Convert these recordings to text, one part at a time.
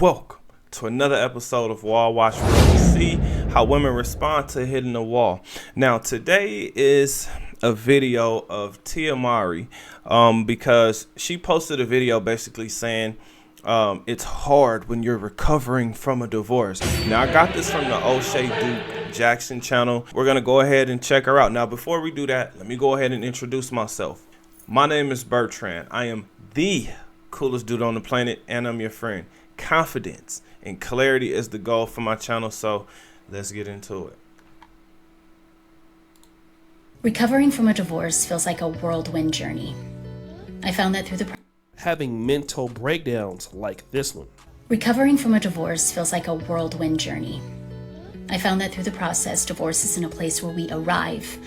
Welcome to another episode of Wall Watch, where we see how women respond to hitting the wall. Now, today is a video of Tia Mowry because she posted a video basically saying it's hard when you're recovering from a divorce. Now, I got this from the O'Shea Duke Jackson channel. We're going to go ahead and check her out. Now, before we do that, let me go ahead and introduce myself. My name is Bertrand. I am the coolest dude on the planet, and I'm your friend. Confidence and clarity is the goal for my channel, so let's get into it. Recovering from a divorce feels like a whirlwind journey. I found that through the having mental breakdowns like this one. Recovering from a divorce feels like a whirlwind journey. I found that through the process, divorce isn't a place where we arrive.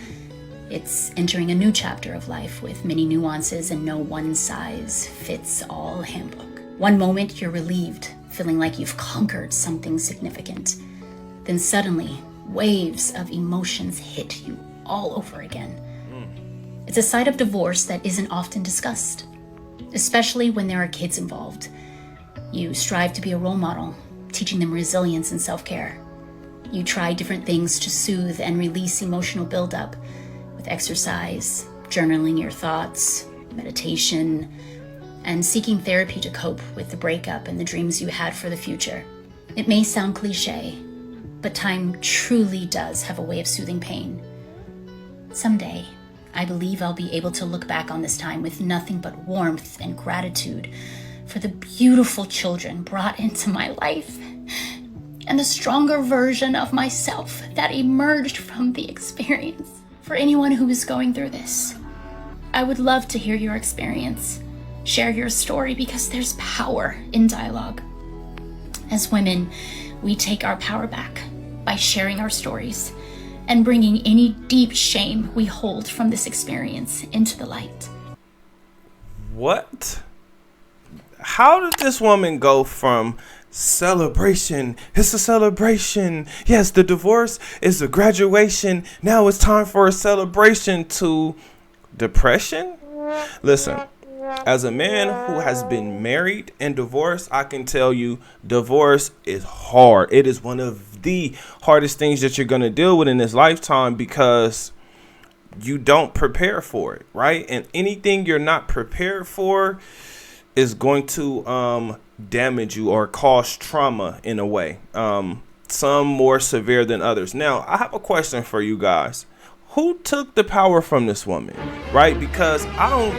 It's entering a new chapter of life with many nuances and no one-size-fits-all handbook. One moment you're relieved, feeling like you've conquered something significant. Then suddenly, waves of emotions hit you all over again. It's a side of divorce that isn't often discussed, especially when there are kids involved. You strive to be a role model, teaching them resilience and self-care. You try different things to soothe and release emotional buildup with exercise, journaling your thoughts, meditation, and seeking therapy to cope with the breakup and the dreams you had for the future. It may sound cliche, but time truly does have a way of soothing pain. Someday, I believe I'll be able to look back on this time with nothing but warmth and gratitude for the beautiful children brought into my life and the stronger version of myself that emerged from the experience. For anyone who is going through this, I would love to hear your experience. Share your story because there's power in dialogue. As women, we take our power back by sharing our stories and bringing any deep shame we hold from this experience into the light. What? How did this woman go from celebration, it's a celebration, yes, the divorce is a graduation, now it's time for a celebration, to depression? Listen, as a man who has been married and divorced, I can tell you divorce is hard. It is one of the hardest things that you're going to deal with in this lifetime because you don't prepare for it, right? And anything you're not prepared for is going to damage you or cause trauma in a way, some more severe than others. Now, I have a question for you guys. Who took the power from this woman, right? Because I don't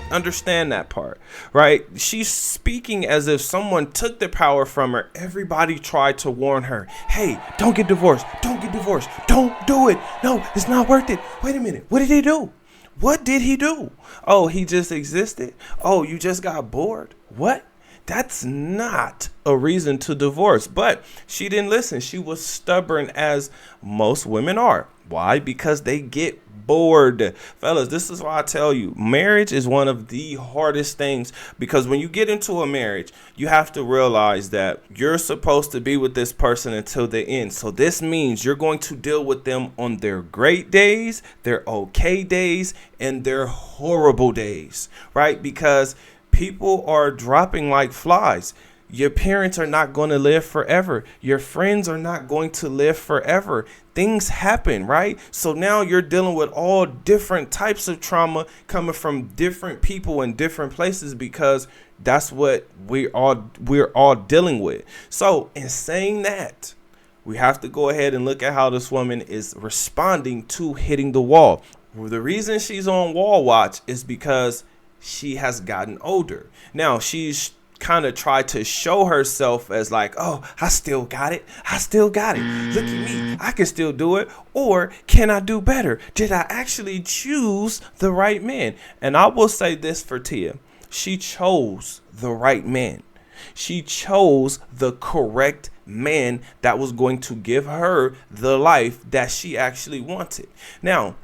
understand that part, right? She's speaking as if someone took the power from her. Everybody tried to warn her, hey, don't get divorced, don't get divorced, don't do it, no, it's not worth it. Wait a minute, what did he do? What did he do? Oh, he just existed. Oh, you just got bored. What? That's not a reason to divorce. But she didn't listen. She was stubborn, as most women are. Why? Because they get bored. Fellas, this is why I tell you, marriage is one of the hardest things, because when you get into a marriage, you have to realize that you're supposed to be with this person until the end. So this means you're going to deal with them on their great days, their okay days, and their horrible days, right? Because people are dropping like flies. Your parents are not going to live forever. Your friends are not going to live forever. Things happen, right? So now you're dealing with all different types of trauma coming from different people in different places, because that's what we're all dealing with. So in saying that, we have to go ahead and look at how this woman is responding to hitting the wall. Well, the reason she's on Wall Watch is because she has gotten older. Now, she's kind of tried to show herself as like, oh, I still got it. I still got it. Look at me. I can still do it. Or can I do better? Did I actually choose the right man? And I will say this for Tia. She chose the right man. She chose the correct man that was going to give her the life that she actually wanted. Now,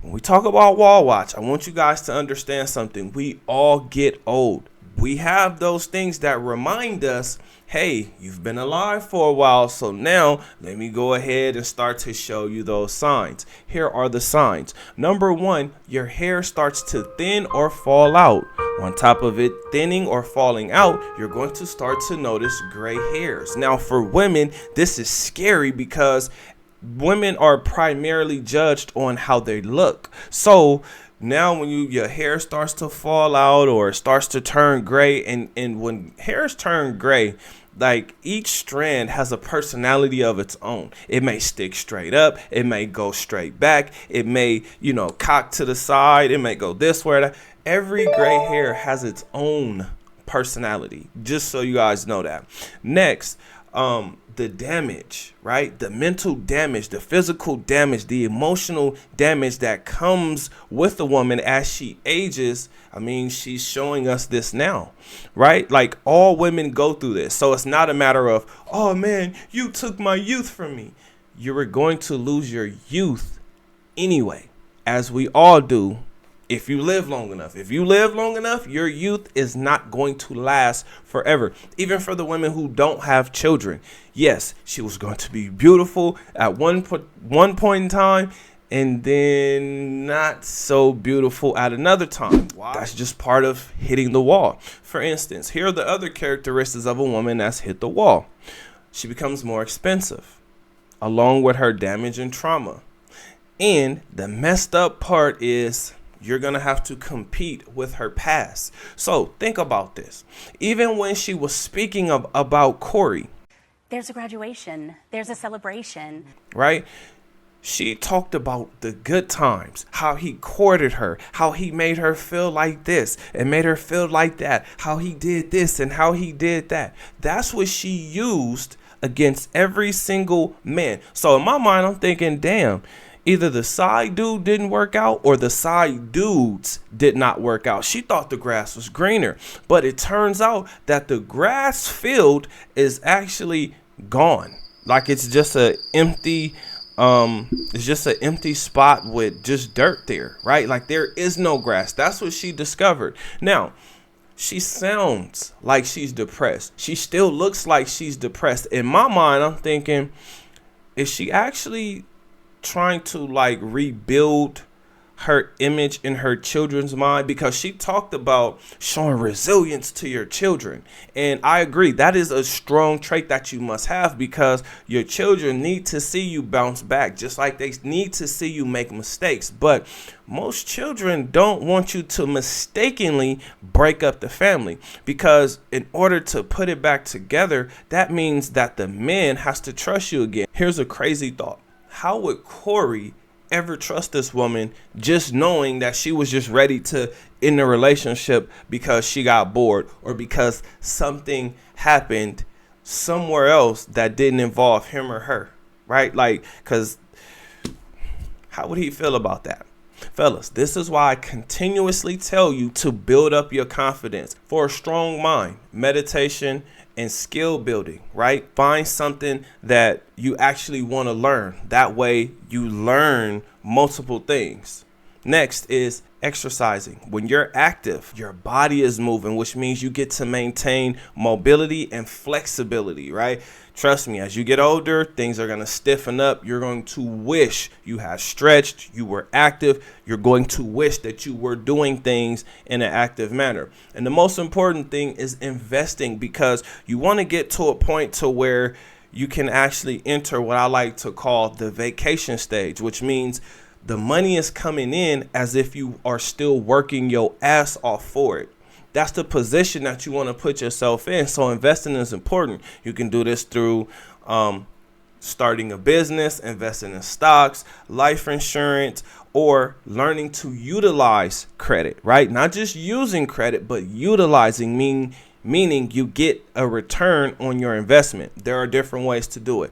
when we talk about Wall Watch, I want you guys to understand something. We all get old. We have those things that remind us, hey, you've been alive for a while, so now let me go ahead and start to show you those signs. Here are the signs. Number one, your hair starts to thin or fall out. On top of it thinning or falling out, you're going to start to notice gray hairs. Now, for women, this is scary because women are primarily judged on how they look. So now when your hair starts to fall out or starts to turn gray, and when hairs turn gray, like each strand has a personality of its own. It may stick straight up. It may go straight back. It may, cock to the side. It may go this way. That. Every gray hair has its own personality, just so you guys know that. Next, the damage, right? The mental damage, the physical damage, the emotional damage that comes with a woman as she ages. I mean, she's showing us this now, right? Like all women go through this. So it's not a matter of, oh man, you took my youth from me. You were going to lose your youth anyway, as we all do. If you live long enough, your youth is not going to last forever. Even for the women who don't have children. Yes, she was going to be beautiful at one point in time, and then not so beautiful at another time. Why? That's just part of hitting the wall. For instance, here are the other characteristics of a woman that's hit the wall. She becomes more expensive, along with her damage and trauma. And the messed up part is, you're going to have to compete with her past. So think about this. Even when she was speaking about Corey. There's a graduation. There's a celebration. Right? She talked about the good times, how he courted her, how he made her feel like this and made her feel like that, how he did this and how he did that. That's what she used against every single man. So in my mind, I'm thinking, damn. Either the side dude didn't work out or the side dudes did not work out. She thought the grass was greener, but it turns out that the grass field is actually gone. Like it's just a empty, spot with just dirt there, right? Like there is no grass. That's what she discovered. Now, she sounds like she's depressed. She still looks like she's depressed. In my mind, I'm thinking, is she actually trying to like rebuild her image in her children's mind? Because she talked about showing resilience to your children, and I agree, that is a strong trait that you must have, because your children need to see you bounce back, just like they need to see you make mistakes. But most children don't want you to mistakenly break up the family, because in order to put it back together, that means that the man has to trust you again. Here's a crazy thought. How would Corey ever trust this woman just knowing that she was just ready to end a relationship because she got bored or because something happened somewhere else that didn't involve him or her, right? Like, because how would he feel about that? Fellas, this is why I continuously tell you to build up your confidence. For a strong mind, meditation and skill building, right? Find something that you actually want to learn. That way you learn multiple things. Next is exercising. When you're active, your body is moving, which means you get to maintain mobility and flexibility, right? Trust me, as you get older, things are going to stiffen up. You're going to wish you had stretched, you were active. You're going to wish that you were doing things in an active manner. And the most important thing is investing, because you want to get to a point to where you can actually enter what I like to call the vacation stage, which means the money is coming in as if you are still working your ass off for it. That's the position that you want to put yourself in. So investing is important. You can do this through starting a business, investing in stocks, life insurance, or learning to utilize credit, right? Not just using credit, but utilizing, meaning you get a return on your investment. There are different ways to do it.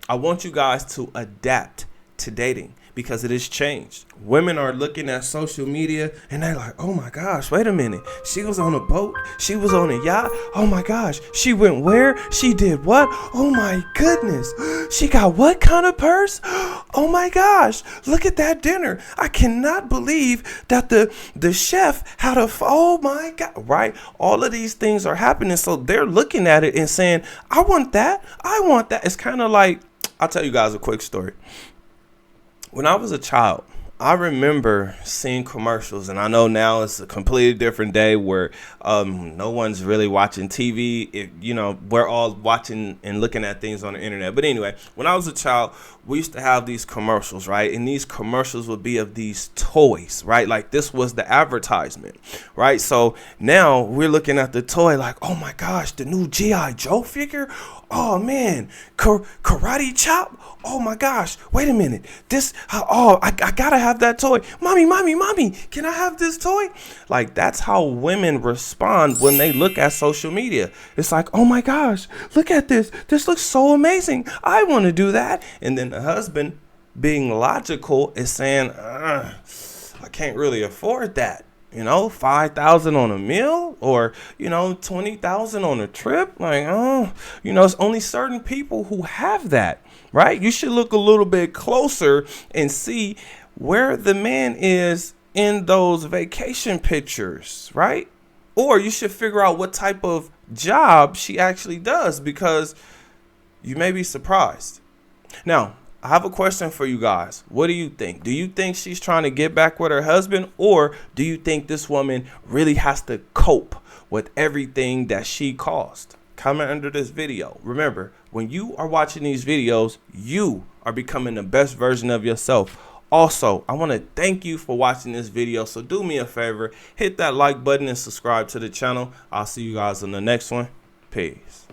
I want you guys to adapt to dating, because it has changed. Women are looking at social media and they're like, oh my gosh, wait a minute. She was on a boat. She was on a yacht. Oh my gosh. She went where? She did what? Oh my goodness. She got what kind of purse? Oh my gosh. Look at that dinner. I cannot believe that the chef had oh my God, right? All of these things are happening. So they're looking at it and saying, I want that. I want that. It's kind of like, I'll tell you guys a quick story. When I was a child, I remember seeing commercials, and I know now it's a completely different day where no one's really watching TV. We're all watching and looking at things on the internet. But anyway, when I was a child, we used to have these commercials, right? And these commercials would be of these toys, right? Like this was the advertisement, right? So now we're looking at the toy like, oh my gosh, the new G.I. Joe figure. Oh man, karate chop. Oh my gosh, wait a minute. I gotta have that toy. Mommy, can I have this toy? Like that's how women respond when they look at social media. It's like, oh my gosh, look at this. This looks so amazing. I want to do that. And then the husband, being logical, is saying, I can't really afford that. 5,000 on a meal, or 20,000 on a trip. Like, it's only certain people who have that, right? You should look a little bit closer and see where the man is in those vacation pictures, right? Or you should figure out what type of job she actually does, because you may be surprised. Now, I have a question for you guys. What do you think? Do you think she's trying to get back with her husband, or do you think this woman really has to cope with everything that she caused? Comment under this video. Remember, when you are watching these videos, you are becoming the best version of yourself. Also, I want to thank you for watching this video. So do me a favor, hit that like button and subscribe to the channel. I'll see you guys on the next one. Peace.